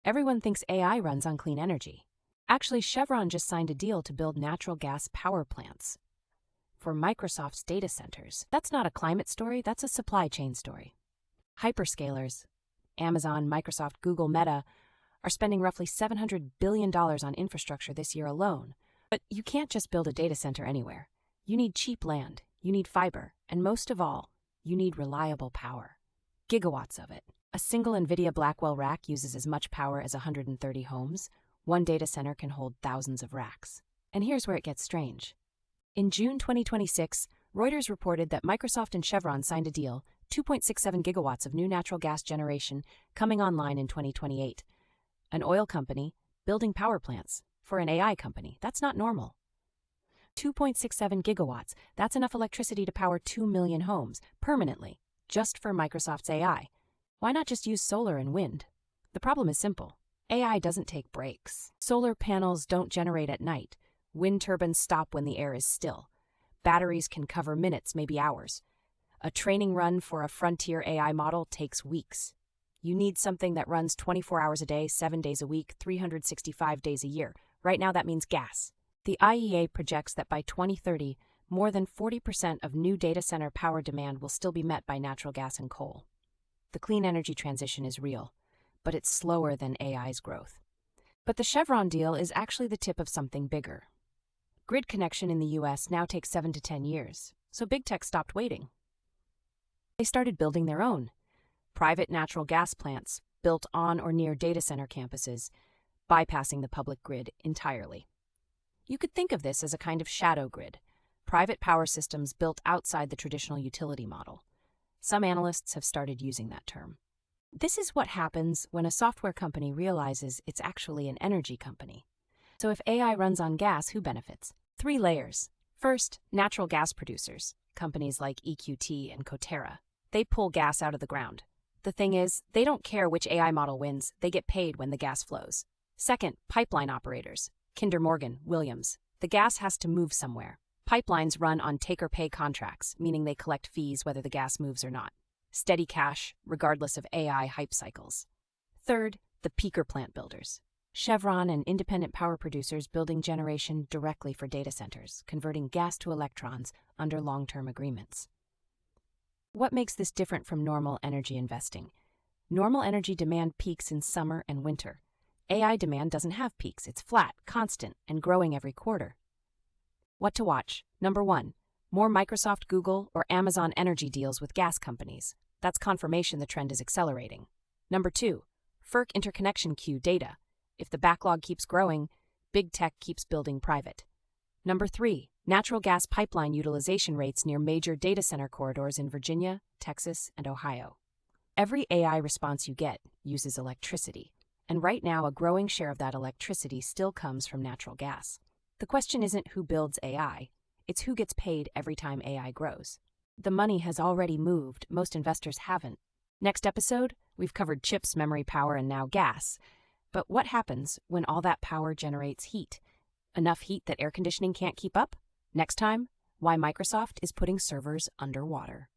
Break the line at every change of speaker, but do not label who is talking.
Everyone thinks AI runs on clean energy. Actually, Chevron just signed a deal to build natural gas power plants for Microsoft's data centers. That's not a climate story, that's a supply chain story. Hyperscalers, Amazon, Microsoft, Google, Meta, are spending roughly $700 billion on infrastructure this year alone. But you can't just build a data center anywhere. You need cheap land, you need fiber, and most of all, you need reliable power. Gigawatts of it. A single NVIDIA Blackwell rack uses as much power as 130 homes. One data center can hold thousands of racks. And here's where it gets strange. In June 2026, Reuters reported that Microsoft and Chevron signed a deal, 2.67 gigawatts of new natural gas generation coming online in 2028. An oil company building power plants for an AI company. That's not normal. 2.67 gigawatts, that's enough electricity to power 2 million homes permanently, just for Microsoft's AI. Why not just use solar and wind? The problem is simple. AI doesn't take breaks. Solar panels don't generate at night. Wind turbines stop when the air is still. Batteries can cover minutes, maybe hours. A training run for a frontier AI model takes weeks. You need something that runs 24 hours a day, 7 days a week, 365 days a year. Right now that means gas. The IEA projects that by 2030, more than 40% of new data center power demand will still be met by natural gas and coal. The clean energy transition is real, but it's slower than AI's growth. But the Chevron deal is actually the tip of something bigger. Grid connection in the US now takes 7 to 10 years, so big tech stopped waiting. They started building their own private natural gas plants built on or near data center campuses, bypassing the public grid entirely. You could think of this as a kind of shadow grid, private power systems built outside the traditional utility model. Some analysts have started using that term. This is what happens when a software company realizes it's actually an energy company. So if AI runs on gas, who benefits? 3 layers. First, natural gas producers, companies like EQT and Coterra. They pull gas out of the ground. The thing is, they don't care which AI model wins, they get paid when the gas flows. Second, pipeline operators, Kinder Morgan, Williams. The gas has to move somewhere. Pipelines run on take-or-pay contracts, meaning they collect fees whether the gas moves or not. Steady cash, regardless of AI hype cycles. Third, the peaker plant builders. Chevron and independent power producers building generation directly for data centers, converting gas to electrons under long-term agreements. What makes this different from normal energy investing? Normal energy demand peaks in summer and winter. AI demand doesn't have peaks, it's flat, constant, and growing every quarter. What to watch? Number 1. More Microsoft, Google, or Amazon energy deals with gas companies. That's confirmation the trend is accelerating. Number 2. FERC interconnection queue data. If the backlog keeps growing, big tech keeps building private. Number 3. Natural gas pipeline utilization rates near major data center corridors in Virginia, Texas, and Ohio. Every AI response you get uses electricity. And right now, a growing share of that electricity still comes from natural gas. The question isn't who builds AI, it's who gets paid every time AI grows. The money has already moved, most investors haven't. Next episode, we've covered chips, memory, power, and now gas. But what happens when all that power generates heat? Enough heat that air conditioning can't keep up? Next time, why Microsoft is putting servers underwater.